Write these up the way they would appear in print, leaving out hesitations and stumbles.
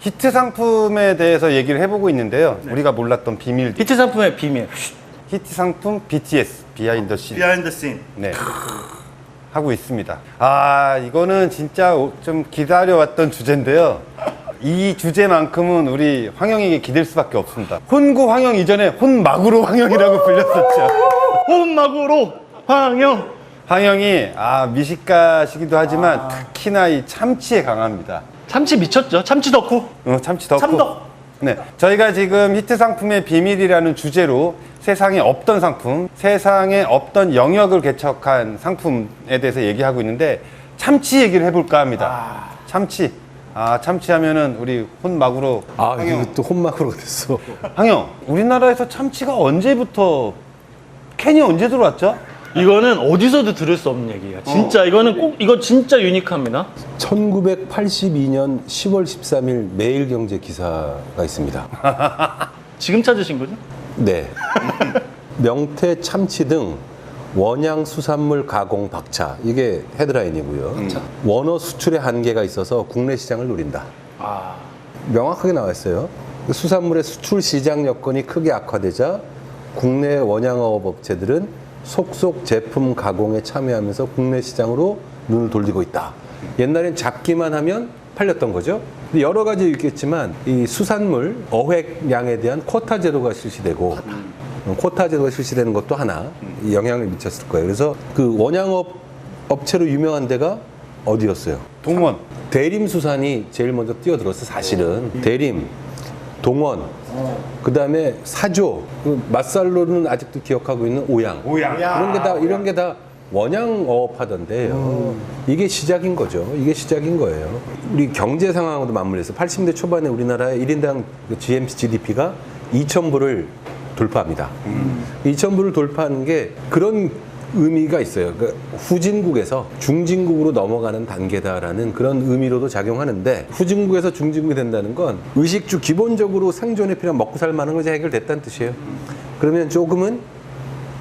히트 상품에 대해서 얘기를 해보고 있는데요. 우리가 몰랐던 비밀. 히트 상품의 비밀. 히트 상품 BTS 비하인드 씬. 비하인드 씬. 네. 하고 있습니다. 아, 이거는 진짜 좀 기다려왔던 주제인데요. 이 주제만큼은 우리 황영에게 기댈 수밖에 없습니다. 혼구 황영 이전에 혼마구로 황영이라고 불렸었죠. 혼막으로 황영. 황영이 미식가시기도 하지만 특히나 이 참치에 강합니다. 참치 미쳤죠? 참치 덕후. 참치 덕후. 참덕. 네, 저희가 지금 히트 상품의 비밀이라는 주제로 세상에 없던 상품, 세상에 없던 영역을 개척한 상품에 대해서 얘기하고 있는데 참치 얘기를 해볼까 합니다. 참치. 참치 하면은 우리 혼마구로 이거 또 혼막으로 됐어. 황영, 우리나라에서 참치가 언제부터 캔이 언제 들어왔죠? 이거는 어디서도 들을 수 없는 얘기야. 진짜 이거는 꼭 이거 진짜 유니크합니다. 1982년 10월 13일 매일경제 기사가 있습니다. 지금 찾으신 거죠? 네. 명태, 참치 등 원양 수산물 가공 박차. 이게 헤드라인이고요. 원어 수출의 한계가 있어서 국내 시장을 노린다. 명확하게 나와 있어요. 수산물의 수출 시장 여건이 크게 악화되자 국내 원양어업 업체들은 속속 제품 가공에 참여하면서 국내 시장으로 눈을 돌리고 있다. 옛날엔 잡기만 하면 팔렸던 거죠. 근데 여러 가지 있겠지만 이 수산물 어획량에 대한 쿼타 제도가 실시되고 쿼타 제도가 실시되는 것도 하나 영향을 미쳤을 거예요. 그래서 그 원양업 업체로 유명한 데가 어디였어요? 동원. 대림수산이 제일 먼저 뛰어들었어. 사실은 대림, 동원, 그 다음에 사조, 그 맛살로는 아직도 기억하고 있는 오양. 이런 게 다 원양어업 하던데요. 이게 시작인 거죠. 이게 시작인 거예요. 우리 경제 상황으로도 맞물려서 80년대 초반에 우리나라의 1인당 GDP가 2,000불을 돌파합니다. 2,000불을 돌파하는 게 그런 의미가 있어요. 그러니까 후진국에서 중진국으로 넘어가는 단계다라는 그런 의미로도 작용하는데, 후진국에서 중진국이 된다는 건 의식주 기본적으로 생존에 필요한 먹고 살 만한 것이 해결됐다는 뜻이에요. 그러면 조금은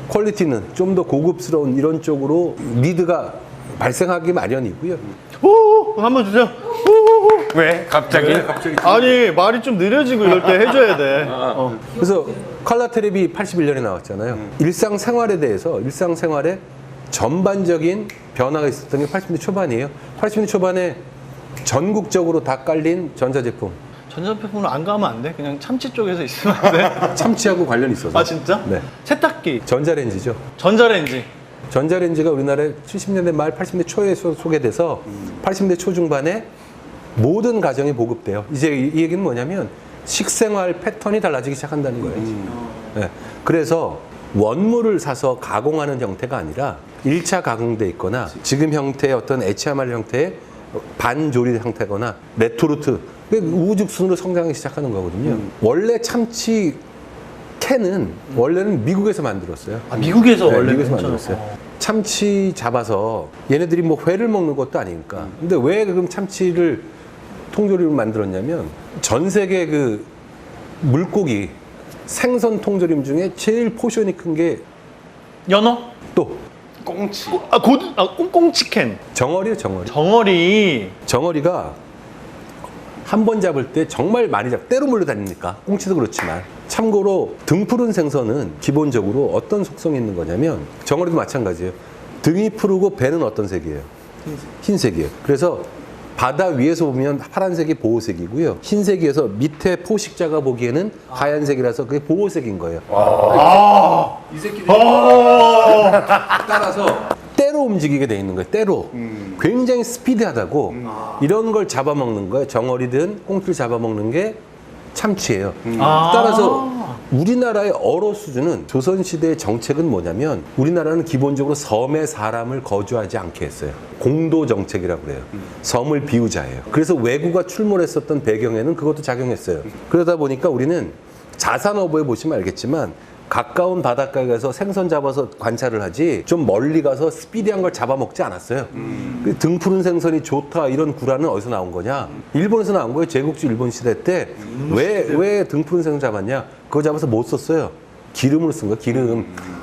퀄리티는 좀 더 고급스러운 이런 쪽으로 리드가 발생하기 마련이고요. 오, 한번 주세요. 왜? 갑자기? 아니 말이 좀 느려지고 이럴 때 해줘야 돼. 그래서 칼라 테레비 81년에 나왔잖아요. 일상생활에 대해서, 일상생활에 전반적인 변화가 있었던 게 80년대 초반이에요. 80년대 초반에 전국적으로 다 깔린 전자제품. 전자제품으로 안 가면 안 돼? 그냥 참치 쪽에서 있으면 안 돼? 참치하고 관련이 있어서. 진짜? 네. 세탁기, 전자레인지죠. 전자레인지. 전자레인지가 우리나라에 70년대 말 80년대 초에 소개돼서 80년대 초중반에 모든 가정이 보급돼요. 이제 이 얘기는 뭐냐면 식생활 패턴이 달라지기 시작한다는 거예요. 네. 그래서 원물을 사서 가공하는 형태가 아니라 1차 가공돼 있거나 지금 형태의 어떤 HMR 형태의 반조리 형태거나 레토르트, 우후죽순으로 성장하기 시작하는 거거든요. 원래 참치 캔은 원래는 미국에서 만들었어요. 미국에서 네, 원래 미국에서 만들었어요. 참치 잡아서 얘네들이 뭐 회를 먹는 것도 아니니까. 근데 왜 그럼 참치를 통조림을 만들었냐면 전 세계 그 물고기 생선 통조림 중에 제일 포션이 큰 게 연어? 또 꽁치. 꽁꽁치캔. 정어리요, 정어리. 정어리가 한 번 잡을 때 정말 많이 때로 몰려다니니까 꽁치도 그렇지만. 참고로 등푸른 생선은 기본적으로 어떤 속성이 있는 거냐면 정어리도 마찬가지예요. 등이 푸르고 배는 어떤 색이에요? 흰색이에요. 그래서 바다 위에서 보면 파란색이 보호색이고요. 흰색이어서 밑에 포식자가 보기에는 하얀색이라서 그게 보호색인 거예요. 이 새끼들이 따라서 때로 움직이게 돼 있는 거예요. 때로. 굉장히 스피디하다고 이런 걸 잡아먹는 거예요. 정어리든 꽁치를 잡아먹는 게 참치예요. 따라서 우리나라의 어로 수준은 조선시대의 정책은 뭐냐면 우리나라는 기본적으로 섬에 사람을 거주하지 않게 했어요. 공도 정책이라고 그래요. 섬을 비우자예요. 그래서 왜구가 출몰했었던 배경에는 그것도 작용했어요. 그러다 보니까 우리는 자산어부에 보시면 알겠지만 가까운 바닷가에 가서 생선 잡아서 관찰을 하지 좀 멀리 가서 스피디한 걸 잡아먹지 않았어요. 등 푸른 생선이 좋다 이런 구라는 어디서 나온 거냐? 일본에서 나온 거예요. 제국주 일본 시대 때 왜 등 푸른 생선 잡았냐? 그거 잡아서 못 썼어요. 기름을 쓴 거야.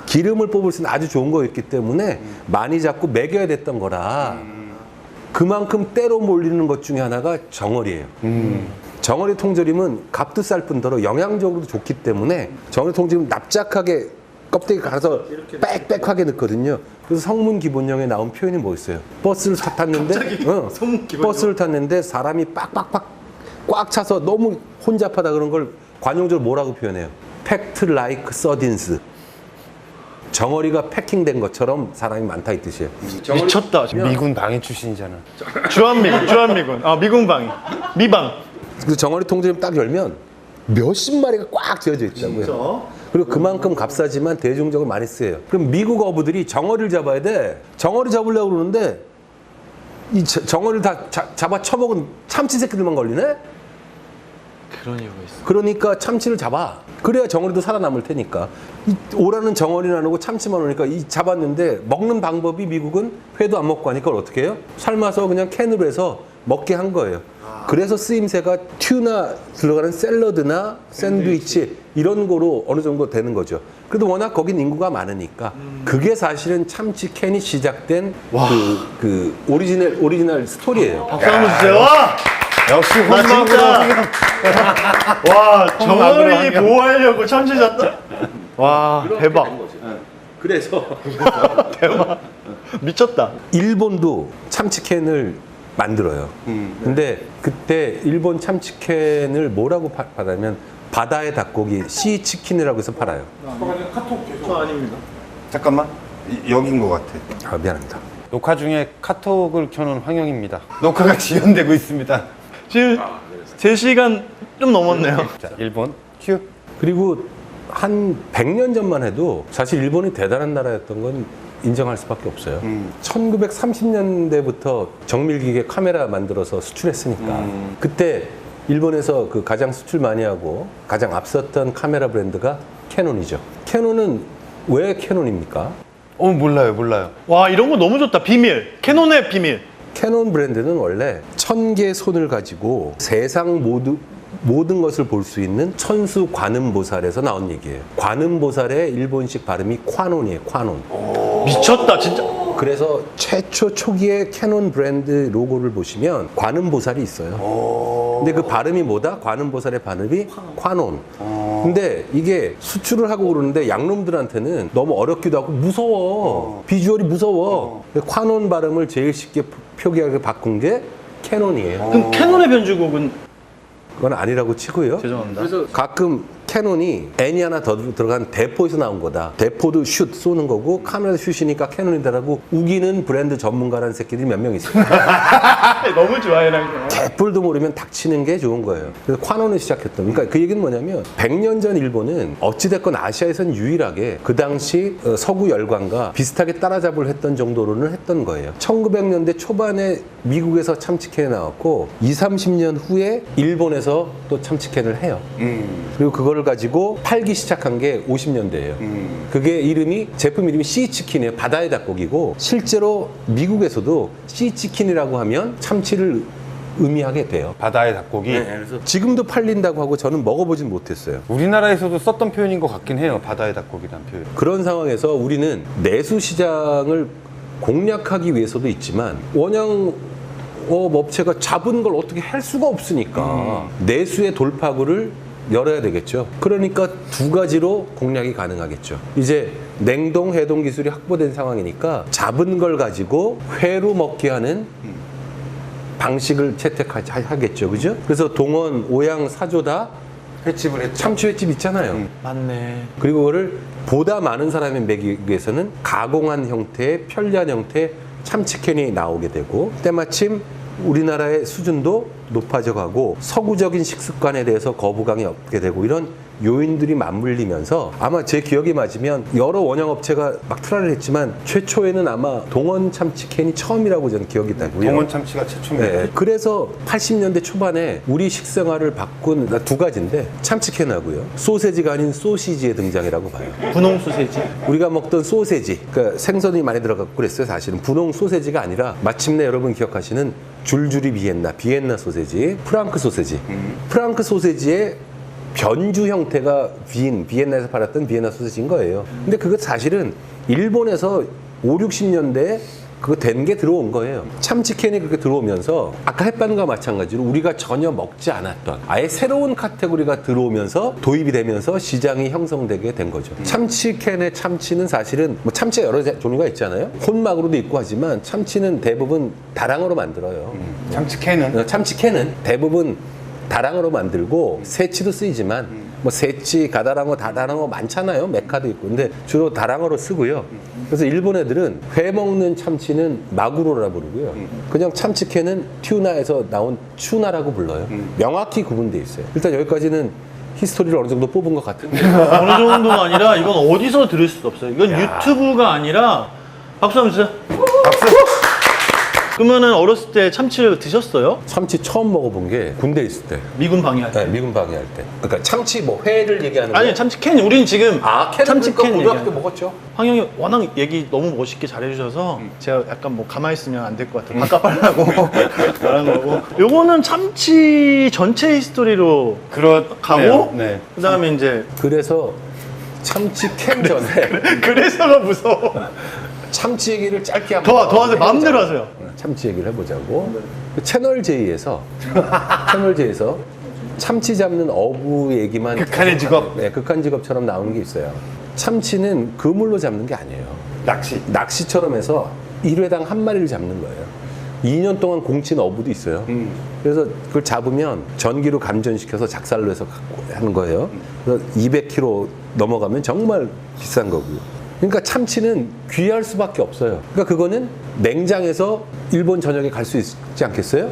기름을 뽑을 수 있는 아주 좋은 거였기 때문에 많이 잡고 먹여야 됐던 거라 그만큼 때로 몰리는 것 중에 하나가 정어리예요. 정어리 통조림은 값도 쌀 뿐더러 영양적으로도 좋기 때문에 정어리 통조림 납작하게 껍데기 갈아서 빽빽하게 넣거든요. 그래서 성문 기본령에 나온 표현이 뭐였어요? 버스를 탔는데, 버스를 탔는데 사람이 빡빡빡 꽉 차서 너무 혼잡하다 그런 걸 관용적으로 뭐라고 표현해요? Packed like sardines. 정어리가 패킹된 것처럼 사람이 많다 이 뜻이에요. 미쳤다. 미군 방위 출신이잖아. 주한미군. 아, 미군 방위. 미방. 그 정어리 통조림 딱 열면 몇십 마리가 꽉 지어져 있다고요. 그리고 그만큼 값싸지만 대중적으로 많이 쓰여요. 그럼 미국 어부들이 정어리를 잡아야 돼. 정어리 잡으려고 그러는데 이 정어리를 다 잡아 쳐먹은 참치 새끼들만 걸리네? 그런 이유가 있어. 그러니까 참치를 잡아. 그래야 정어리도 살아남을 테니까. 이 오라는 정어리는 안 오고 참치만 오니까 이 잡았는데 먹는 방법이 미국은 회도 안 먹고 하니까 그걸 어떻게 해요? 삶아서 그냥 캔으로 해서 먹게 한 거예요. 그래서 쓰임새가 튜나 들어가는 샐러드나 샌드위치 이런 거로 어느 정도 되는 거죠. 그래도 워낙 거긴 인구가 많으니까 그게 사실은 참치 캔이 시작된 그 오리지널 스토리예요. 박수 한번 주세요. 와! 역시 나 혼밥으로 진짜. 와, 정어리 뭐 하려고 참치 잡다. 와, 대박. 그래서 대박. 미쳤다. 일본도 참치캔을 만들어요. 근데 그때 일본 참치캔을 뭐라고 팔냐면 바다의 닭고기 씨 치킨이라고 해서 팔아요. 저 아닙니다. 잠깐만 여긴 것 같아. 아, 미안합니다. 녹화 중에 카톡을 켜놓은 황영입니다. 녹화가 지연되고 있습니다. 지금 제 시간 좀 넘었네요. 자, 일본 큐. 그리고 한 100년 전만 해도 사실 일본이 대단한 나라였던 건 인정할 수밖에 없어요. 1930년대부터 정밀기계 카메라 만들어서 수출했으니까 그때 일본에서 그 가장 수출 많이 하고 가장 앞섰던 카메라 브랜드가 캐논이죠. 캐논은 왜 캐논입니까? 몰라요. 와, 이런 거 너무 좋다. 비밀. 캐논의 비밀. 캐논 브랜드는 원래 1000개 손을 가지고 세상 모든 것을 볼 수 있는 천수 관음보살에서 나온 얘기예요. 관음보살의 일본식 발음이 콰논이에요. 콰논. 미쳤다, 진짜. 그래서 최초 초기의 캐논 브랜드 로고를 보시면 관음보살이 있어요. 근데 그 발음이 뭐다? 관음보살의 발음이 콰논. 근데 이게 수출을 하고 그러는데 양놈들한테는 너무 어렵기도 하고 무서워. 비주얼이 무서워. 콰논 발음을 제일 쉽게 표기하게 바꾼 게 캐논이에요. 그럼 캐논의 변주곡은 그건 아니라고 치고요. 죄송합니다. 가끔 캐논이 N이 하나 더 들어간 대포에서 나온 거다. 대포도 슛 쏘는 거고 카메라도 슛이니까 캐논이다라고 우기는 브랜드 전문가라는 새끼들이 몇 명 있어요. 너무 좋아해, 랑 개뿔도 모르면 닥치는 게 좋은 거예요. 그래서 콰논을 시작했던. 그러니까 그 얘기는 뭐냐면 100년 전 일본은 어찌됐건 아시아에선 유일하게 그 당시 서구 열강과 비슷하게 따라잡을 했던 정도로는 했던 거예요. 1900년대 초반에 미국에서 참치캔이 나왔고 20-30년 후에 일본에서 또 참치캔을 해요. 그리고 그거를 가지고 팔기 시작한 게 50년대예요. 그게 제품 이름이 씨치킨이에요. 바다의 닭고기고 실제로 미국에서도 씨치킨이라고 하면 참치를 의미하게 돼요. 바다의 닭고기. 그래서 지금도 팔린다고 하고 저는 먹어보진 못했어요. 우리나라에서도 썼던 표현인 것 같긴 해요. 바다의 닭고기라는 표현. 그런 상황에서 우리는 내수 시장을 공략하기 위해서도 있지만 원양 업체가 잡은 걸 어떻게 할 수가 없으니까 내수의 돌파구를 열어야 되겠죠. 그러니까 두 가지로 공략이 가능하겠죠. 이제 냉동 해동 기술이 확보된 상황이니까 잡은 걸 가지고 회로 먹게 하는 방식을 채택하겠죠. 그죠? 그래서 동원, 오양, 사조 다 횟집을 했죠. 참치 횟집 있잖아요. 맞네. 그리고 그거를 보다 많은 사람에 먹이기 위해서는 가공한 형태의 편리한 형태의 참치캔이 나오게 되고 때마침 우리나라의 수준도 높아져 가고 서구적인 식습관에 대해서 거부감이 없게 되고 이런 요인들이 맞물리면서 아마 제 기억이 맞으면 여러 원형업체가 막 트라이를 했지만 최초에는 아마 동원 참치캔이 처음이라고 저는 기억이 나고요. 동원 참치가 최초입니다. 네, 그래서 80년대 초반에 우리 식생활을 바꾼 두 가지인데 참치캔하고요. 소세지가 아닌 소시지의 등장이라고 봐요. 분홍 소세지. 우리가 먹던 소세지, 그러니까 생선이 많이 들어갔고 그랬어요. 사실은 분홍 소세지가 아니라 마침내 여러분 기억하시는 줄줄이 비엔나 소세지, 프랑크 소세지. 프랑크 소세지의 변주 형태가 비엔나에서 팔았던 비엔나 소세지인 거예요. 근데 그거 사실은 일본에서 50, 60년대에 그거 된 게 들어온 거예요. 참치캔이 그렇게 들어오면서 아까 햇반과 마찬가지로 우리가 전혀 먹지 않았던 아예 새로운 카테고리가 들어오면서 도입이 되면서 시장이 형성되게 된 거죠. 참치캔의 참치는 사실은 뭐 참치가 여러 종류가 있잖아요. 혼막으로도 있고 하지만 참치는 대부분 다랑어로 만들어요. 참치캔은 참치캔은 대부분 다랑어로 만들고 새치도 쓰이지만 뭐 새치, 가다랑어, 다다랑어 많잖아요. 메카도 있고. 근데 주로 다랑어로 쓰고요. 그래서 일본 애들은 회 먹는 참치는 마구로라 부르고요. 그냥 참치캔은 튜나에서 나온 튜나라고 불러요. 명확히 구분돼 있어요. 일단 여기까지는 히스토리를 어느 정도 뽑은 것 같은데. 어느 정도가 아니라 이건 어디서 들을 수도 없어요. 이건 유튜브가 아니라 박수 한번 주세요. 그러면은 어렸을 때 참치를 드셨어요? 참치 처음 먹어본 게 군대 있을 때. 미군 방위할 때. 네, 미군 방위할 때. 그러니까 참치 뭐 회를 얘기하는 아니 거예요? 참치 캔. 우린 지금 캔은 참치 그러니까 캔 고등학교 얘기하는. 먹었죠. 황영이 워낙 얘기 너무 멋있게 잘해주셔서 제가 약간 뭐 가만히 있으면 안 될 것 같아요. 바꿔 빨라고 말한 거고. 요거는 참치 전체 히스토리로 가고 네. 그다음에 이제 그래서 참치 캔 전에 그래서가 무서워. 참치 얘기를 짧게 한번 더 하세요. 마음대로 하세요. 참치 얘기를 해보자고. 채널 J에서 참치 잡는 어부 얘기만 극한의 직업. 네, 극한 직업처럼 나오는 게 있어요. 참치는 그물로 잡는 게 아니에요. 낚시처럼 해서 1회당 한 마리를 잡는 거예요. 2년 동안 공친 어부도 있어요. 그래서 그걸 잡으면 전기로 감전시켜서 작살로 해서 갖고 하는 거예요. 그래서 200kg 넘어가면 정말 비싼 거고요. 그러니까 참치는 귀할 수밖에 없어요. 그러니까 그거는 냉장에서 일본 전역에 갈 수 있지 않겠어요?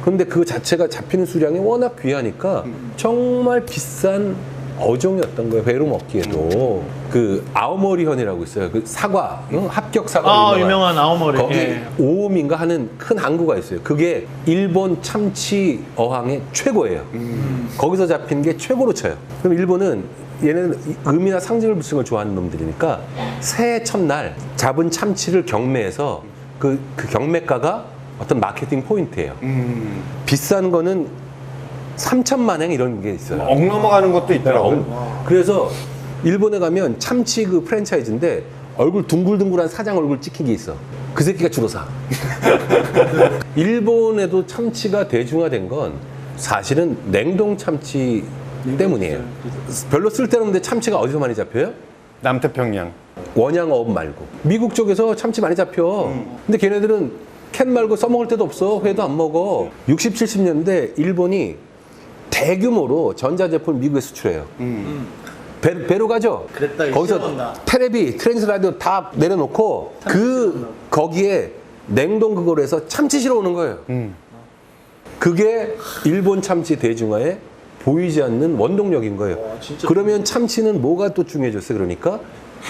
그런데 그 자체가 잡히는 수량이 워낙 귀하니까 정말 비싼 어종이었던 거예요. 회로 먹기에도. 그 아오모리현이라고 있어요. 그 사과, 합격 사과. 유명한 아오모리. 거기 예. 오음인가 하는 큰 항구가 있어요. 그게 일본 참치 어항의 최고예요. 거기서 잡힌 게 최고로 쳐요. 그럼 일본은 얘네는 의미나 상징을 붙이는 걸 좋아하는 놈들이니까 새해 첫날 잡은 참치를 경매해서 그 경매가가 어떤 마케팅 포인트예요. 비싼 거는 3천만 엔 이런 게 있어요. 억 넘어가는 것도 있더라고요. 그래서 일본에 가면 참치 그 프랜차이즈인데 얼굴 둥글둥글한 사장 얼굴 찍힌 게 있어. 그 새끼가 주로 사. 일본에도 참치가 대중화된 건 사실은 냉동 참치 때문이에요. 별로 쓸데없는데 참치가 어디서 많이 잡혀요? 남태평양. 원양어업 말고. 미국 쪽에서 참치 많이 잡혀. 근데 걔네들은 캔 말고 써먹을 데도 없어. 회도 안 먹어. 60, 70년대 일본이 대규모로 전자제품 미국에 수출해요. 배로 가죠? 그랬다, 이거 거기서 시원하다. 테레비, 트랜스라디오 다 내려놓고 거기에 냉동 그거로 해서 참치 실어 오는 거예요. 그게 일본 참치 대중화에 보이지 않는 원동력인 거예요. 진짜 그러면 참치는 뭐가 또 중요해졌어요? 그러니까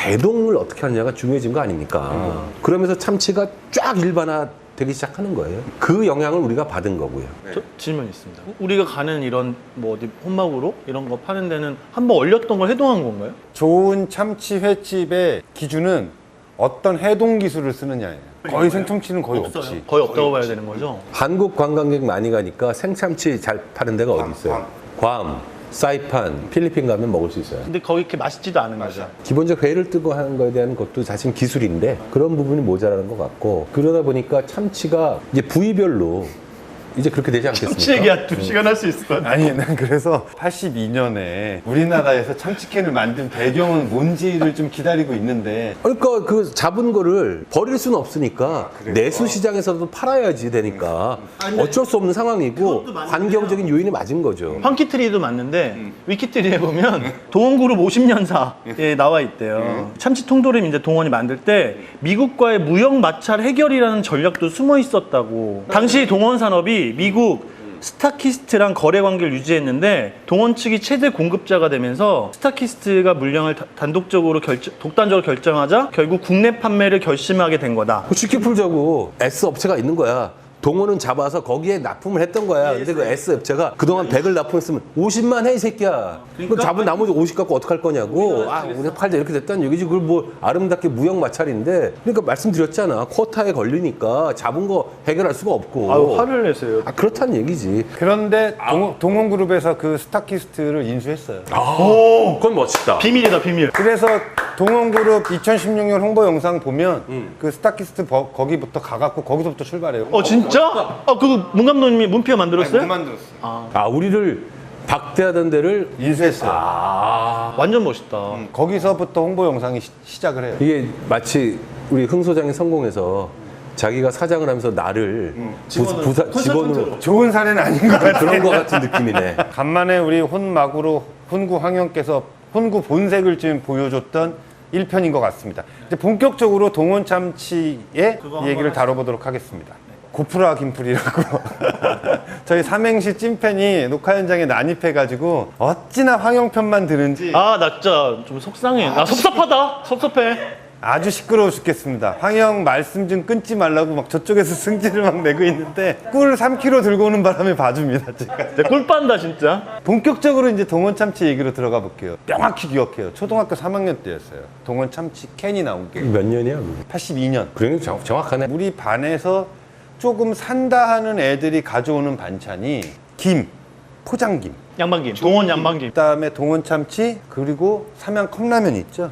해동을 어떻게 하느냐가 중요해진 거 아닙니까? 그러면서 참치가 쫙 일반화되기 시작하는 거예요. 그 영향을 우리가 받은 거고요. 저 질문 있습니다. 우리가 가는 이런 뭐 어디 혼막으로 이런 거 파는 데는 한번 얼렸던 걸 해동한 건가요? 좋은 참치 횟집의 기준은 어떤 해동 기술을 쓰느냐예요. 거의 생참치는 거의 없지. 거의 없다고 봐야 되는 거죠. 한국 관광객 많이 가니까 생참치 잘 파는 데가 어디 있어요? 괌, 사이판, 필리핀 가면 먹을 수 있어요. 근데 거기 이렇게 맛있지도 않은 거죠. 기본적으로 회를 뜨고 하는 거에 대한 것도 사실 기술인데 그런 부분이 모자라는 것 같고 그러다 보니까 참치가 이제 부위별로 이제 그렇게 되지 않겠습니까? 참치 얘기 한 2시간 할 수 있을 것 같아요. 아니, 난 그래서 82년에 우리나라에서 참치캔을 만든 배경은 뭔지를 좀 기다리고 있는데 그러니까 그 잡은 거를 버릴 수는 없으니까 내수 시장에서도 팔아야지 되니까 어쩔 수 없는 상황이고 그것도 맞는데요. 환경적인 요인이 맞은 거죠. 황키트리도 맞는데 위키트리에 보면 동원그룹 50년사에 나와 있대요. 참치 통조림 이제 동원이 만들 때 미국과의 무역 마찰 해결이라는 전략도 숨어 있었다고. 당시 동원 산업이 미국 스타키스트랑 거래 관계를 유지했는데 동원 측이 최대 공급자가 되면서 스타키스트가 물량을 독단적으로 결정하자 결국 국내 판매를 결심하게 된 거다. 쉽게 풀자고 S 업체가 있는 거야. 동원은 잡아서 거기에 납품을 했던 거야. 근데 그 S 업체가 그동안 100을 납품했으면 50만 해, 이 새끼야. 그 잡은 나머지 50 갖고 어떡할 거냐고. 우리가 팔자 이렇게 됐다는 얘기지. 그걸 뭐 아름답게 무역 마찰인데. 그러니까 말씀드렸잖아. 쿼타에 걸리니까 잡은 거 해결할 수가 없고. 아유, 화를 내세요. 그렇다는 얘기지. 그런데 동원그룹에서 그 스타키스트를 인수했어요. 오, 그건 멋있다. 비밀이다, 비밀. 그래서 동원그룹 2016년 홍보 영상 보면 그 스타키스트 거기부터 가갖고 거기서부터 출발해요. 진짜? 그거 문 감독님이 문피어 만들었어요? 만들었어요. 아, 우리를 박대하던 데를 인수했어요. 완전 멋있다. 거기서부터 홍보 영상이 시작을 해요. 이게 마치 우리 흥 소장이 성공해서 자기가 사장을 하면서 나를 직원으로 좋은 사례는 아닌 것 같아요. 그런 거 같은 느낌이네. 간만에 우리 혼마구로 훈구 황영께서 훈구 본색을 좀 보여줬던 1편인 것 같습니다. 이제 본격적으로 동원 참치의 얘기를 다뤄보도록 하겠습니다. 고프라 김풀이라고 저희 삼행시 찐팬이 녹화 현장에 난입해가지고 어찌나 황영편만 들은지 나 진짜 좀 속상해. 섭섭하다. 섭섭해. 아주 시끄러워 죽겠습니다. 황영 말씀 좀 끊지 말라고 막 저쪽에서 승질을 막 내고 있는데 꿀 3kg 들고 오는 바람에 봐줍니다. 제가. 꿀 빤다 진짜. 본격적으로 이제 동원 참치 얘기로 들어가 볼게요. 명확히 기억해요. 초등학교 3학년 때였어요. 동원 참치 캔이 나온 게 몇 년이야? 82년. 그래 정확하네. 우리 반에서 조금 산다 하는 애들이 가져오는 반찬이 김, 포장김, 양반김. 동원 양반김. 그다음에 동원 참치, 그리고 삼양 컵라면 있죠.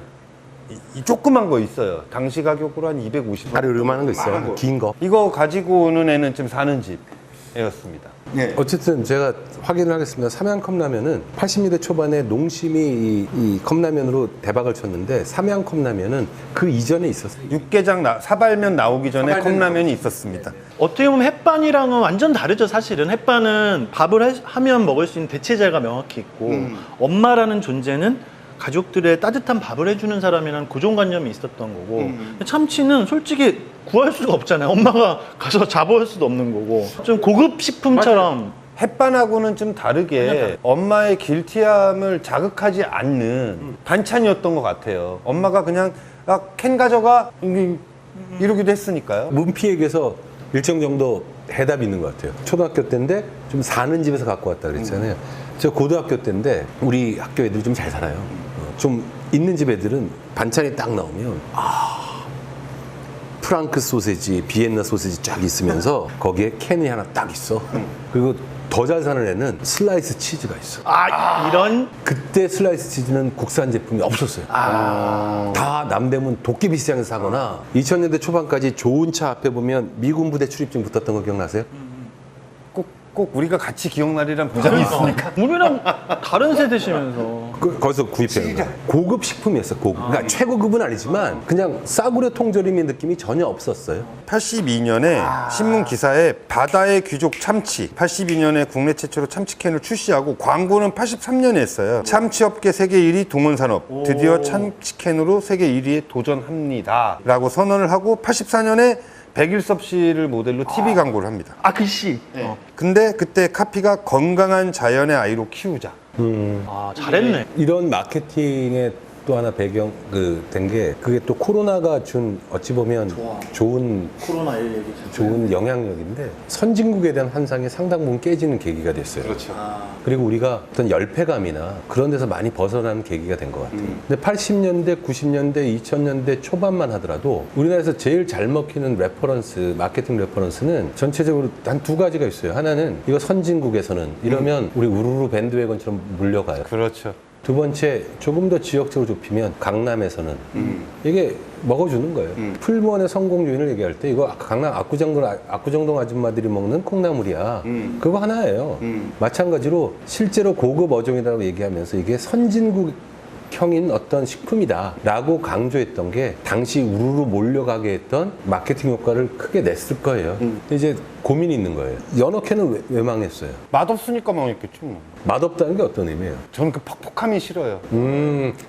이 조그만 거 있어요. 당시 가격으로 한 250원. 가르르만한 거 있어요. 긴 거. 이거 가지고 오는 애는 좀 사는 집이었습니다. 어쨌든 제가 확인을 하겠습니다. 삼양컵라면은 80년대 초반에 농심이 이 컵라면으로 대박을 쳤는데 삼양컵라면은 그 이전에 있었어요. 육개장 사발면 나오기 전에 컵라면이 있었습니다. 어떻게 보면 햇반이랑은 완전 다르죠 사실은. 햇반은 밥을 하면 먹을 수 있는 대체제가 명확히 있고 엄마라는 존재는 가족들의 따뜻한 밥을 해주는 사람이라는 고정관념이 있었던 거고 근데 참치는 솔직히 구할 수가 없잖아요. 엄마가 가서 잡아올 수도 없는 거고 좀 고급 식품처럼. 햇반하고는 좀 다르게 엄마의 길티함을 자극하지 않는 반찬이었던 것 같아요. 엄마가 그냥 캔 가져가 이러기도 했으니까요. 문피에게서 일정 정도 해답이 있는 것 같아요. 초등학교 때인데 좀 사는 집에서 갖고 왔다 그랬잖아요. 저 고등학교 때인데 우리 학교 애들이 좀 잘 살아요. 좀 있는 집 애들은 반찬이 딱 나오면 프랑크 소세지, 비엔나 소세지 쫙 있으면서 거기에 캔이 하나 딱 있어. 그리고 더 잘 사는 애는 슬라이스 치즈가 있어. 이런. 그때 슬라이스 치즈는 국산 제품이 없었어요. 다 남대문 도깨비 시장에서 사거나 2000년대 초반까지 좋은 차 앞에 보면 미군 부대 출입증 붙었던 거 기억나세요? 꼭 우리가 같이 기억나리란 보장이 있으니까. 우리랑 다른 세대시면서. 거기서 구입하는 거야. 고급 식품이었어, 고급. 그러니까 최고급은 아니지만 그냥 싸구려 통조림의 느낌이 전혀 없었어요. 82년에 신문 기사에 바다의 귀족 참치 82년에 국내 최초로 참치캔을 출시하고 광고는 83년에 했어요. 참치업계 세계 1위 동원산업 드디어 참치캔으로 세계 1위에 도전합니다 라고 선언을 하고 84년에 백일섭 씨를 모델로 TV 광고를 합니다. 글씨. 근데 그때 카피가 건강한 자연의 아이로 키우자. 잘했네. 이런 마케팅의 또 하나 배경 된 게 그게 또 코로나가 준 어찌 보면 좋은 코로나 1 얘기. 좋은 영향력인데 선진국에 대한 환상이 상당 부분 깨지는 계기가 됐어요. 그렇죠. 그리고 우리가 어떤 열패감이나 그런 데서 많이 벗어나는 계기가 된 것 같아요. 근데 80년대, 90년대, 2000년대 초반만 하더라도 우리나라에서 제일 잘 먹히는 레퍼런스, 마케팅 레퍼런스는 전체적으로 한 두 가지가 있어요. 하나는 이거 선진국에서는 이러면 우리 우르르 밴드웨건처럼 물려가요. 그렇죠. 두 번째, 조금 더 지역적으로 좁히면 강남에서는 이게 먹어주는 거예요. 풀무원의 성공 요인을 얘기할 때 이거 강남 압구정동 아줌마들이 먹는 콩나물이야. 그거 하나예요. 마찬가지로 실제로 고급 어종이라고 얘기하면서 이게 선진국형인 어떤 식품이다라고 강조했던 게 당시 우르르 몰려가게 했던 마케팅 효과를 크게 냈을 거예요. 근데 이제 고민이 있는 거예요. 연어캔은 왜 망했어요? 맛없으니까 망했겠죠. 뭐. 맛없다는 게 어떤 의미예요? 저는 그 퍽퍽함이 싫어요.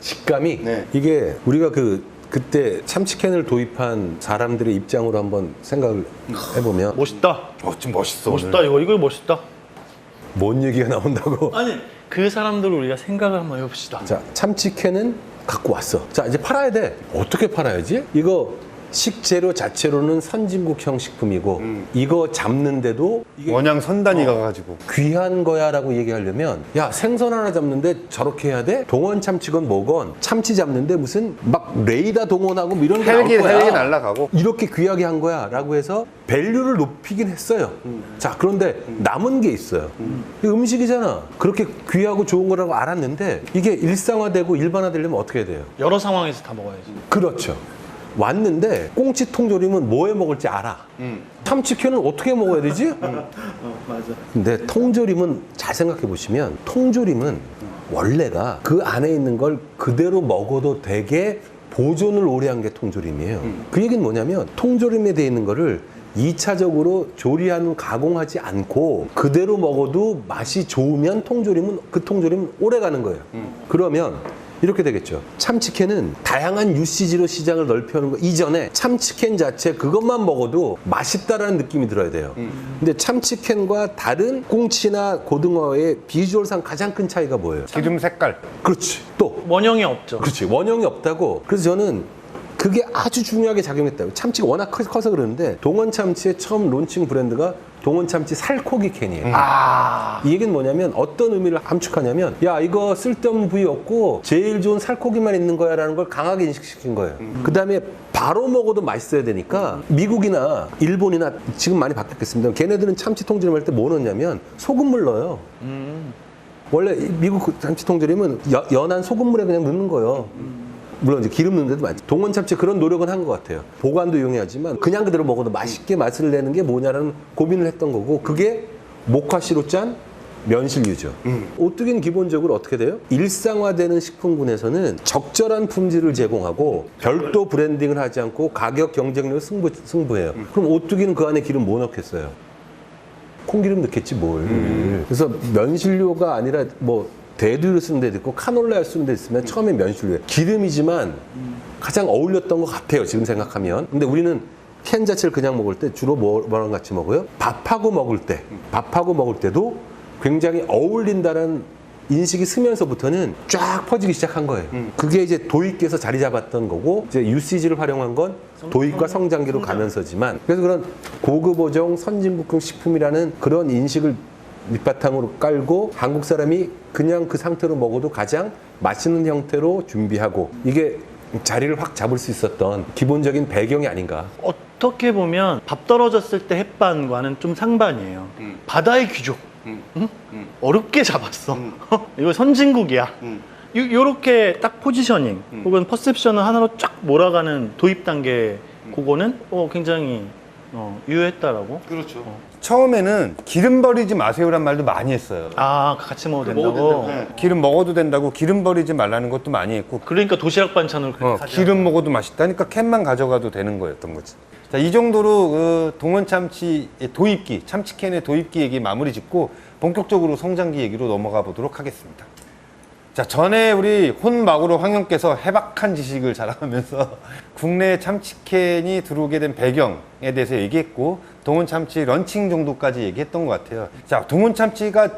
식감이 네. 이게 우리가 그때 참치캔을 도입한 사람들의 입장으로 한번 생각을 해보면 멋있다. 좀 멋있어. 멋있다. 이거 멋있다. 뭔 얘기가 나온다고? 아니 그 사람들을 우리가 생각을 한번 해봅시다. 자, 참치캔은 갖고 왔어. 자, 이제 팔아야 돼. 어떻게 팔아야지? 이거 식재료 자체로는 선진국형 식품이고 이거 잡는데도 이게 원양 선단이 가가지고 귀한 거야라고 얘기하려면 야 생선 하나 잡는데 저렇게 해야 돼? 동원 참치건 뭐건 참치 잡는데 무슨 막 레이더 동원하고 뭐 이런 게 나올 거야. 헬기 날아가고 이렇게 귀하게 한 거야라고 해서 밸류를 높이긴 했어요. 자 그런데 남은 게 있어요. 이거 음식이잖아. 그렇게 귀하고 좋은 거라고 알았는데 이게 일상화되고 일반화되려면 어떻게 돼요? 여러 상황에서 다 먹어야지. 그렇죠. 왔는데 꽁치 통조림은 뭐해 먹을지 알아. 참치캔은 어떻게 먹어야 되지? 맞아. 근데 통조림은 잘 생각해 보시면 통조림은 원래가 그 안에 있는 걸 그대로 먹어도 되게 보존을 오래 한 게 통조림이에요. 그 얘기는 뭐냐면 통조림에 돼 있는 거를 2차적으로 조리한 가공하지 않고 그대로 먹어도 맛이 좋으면 그 통조림은 오래 가는 거예요. 그러면 이렇게 되겠죠. 참치캔은 다양한 UCG로 시장을 넓혀는 거 이전에 참치캔 자체 그것만 먹어도 맛있다라는 느낌이 들어야 돼요. 근데 참치캔과 다른 꽁치나 고등어의 비주얼상 가장 큰 차이가 뭐예요? 기름 색깔. 그렇지. 또 원형이 없죠. 그렇지. 원형이 없다고. 그래서 저는 그게 아주 중요하게 작용했다고. 참치가 워낙 커서 그러는데 동원 참치의 처음 론칭 브랜드가 동원 참치 살코기 캔이에요. 이 얘기는 뭐냐면 어떤 의미를 함축하냐면 야 이거 쓸데없는 부위 없고 제일 좋은 살코기만 있는 거야 라는 걸 강하게 인식시킨 거예요. 그 다음에 바로 먹어도 맛있어야 되니까 미국이나 일본이나 지금 많이 바뀌었겠습니다. 걔네들은 참치 통조림 할 때 뭐 넣냐면 소금물 넣어요. 원래 미국 참치 통조림은 연한 소금물에 그냥 넣는 거예요. 물론 이제 기름 넣는 데도 많죠. 동원 참치 그런 노력은 한 것 같아요. 보관도 용이하지만 그냥 그대로 먹어도 맛있게 맛을 내는 게 뭐냐라는 고민을 했던 거고 그게 모카시로 짠 면실류죠. 오뚜기는 기본적으로 어떻게 돼요? 일상화되는 식품군에서는 적절한 품질을 제공하고 별도 브랜딩을 하지 않고 가격 경쟁력을 승부해요. 그럼 오뚜기는 그 안에 기름 뭐 넣겠어요? 콩기름 넣겠지 뭘. 그래서 면실류가 아니라 뭐 대두를 쓰는 데도 있고 카놀라를 쓰는 데 있으면 처음에 면실류예요. 기름이지만 가장 어울렸던 것 같아요. 지금 생각하면. 근데 우리는 캔 자체를 그냥 먹을 때 주로 뭐랑 같이 먹어요? 밥하고 먹을 때도 굉장히 어울린다는 인식이 스면서부터는 쫙 퍼지기 시작한 거예요. 그게 이제 도입기에서 자리 잡았던 거고 이제 UCG를 활용한 건 도입과 성장기로 가면서지만 그래서 그런 고급어종 선진국형 식품이라는 그런 인식을 밑바탕으로 깔고 한국 사람이 그냥 그 상태로 먹어도 가장 맛있는 형태로 준비하고 이게 자리를 확 잡을 수 있었던 기본적인 배경이 아닌가. 어떻게 보면 밥 떨어졌을 때 햇반과는 좀 상반이에요. 바다의 귀족. 응? 어렵게 잡았어. 이거 선진국이야. 요렇게 딱 포지셔닝 혹은 퍼셉션을 하나로 쫙 몰아가는 도입 단계 그거는 굉장히 유효했다라고. 그렇죠. 처음에는 기름 버리지 마세요란 말도 많이 했어요. 아 같이 먹어도 된다고. 기름 먹어도 된다고 기름 버리지 말라는 것도 많이 했고 그러니까 도시락 반찬을 그렇게 기름 먹어도 맛있다니까 캔만 가져가도 되는 거였던 거지. 자, 이 정도로 그 동원 참치의 도입기, 참치캔의 도입기 얘기 마무리 짓고 본격적으로 성장기 얘기로 넘어가 보도록 하겠습니다. 자, 전에 우리 혼마구로 황영께서 해박한 지식을 자랑하면서 국내 참치캔이 들어오게 된 배경에 대해서 얘기했고 동원 참치 런칭 정도까지 얘기했던 것 같아요. 자, 동원 참치가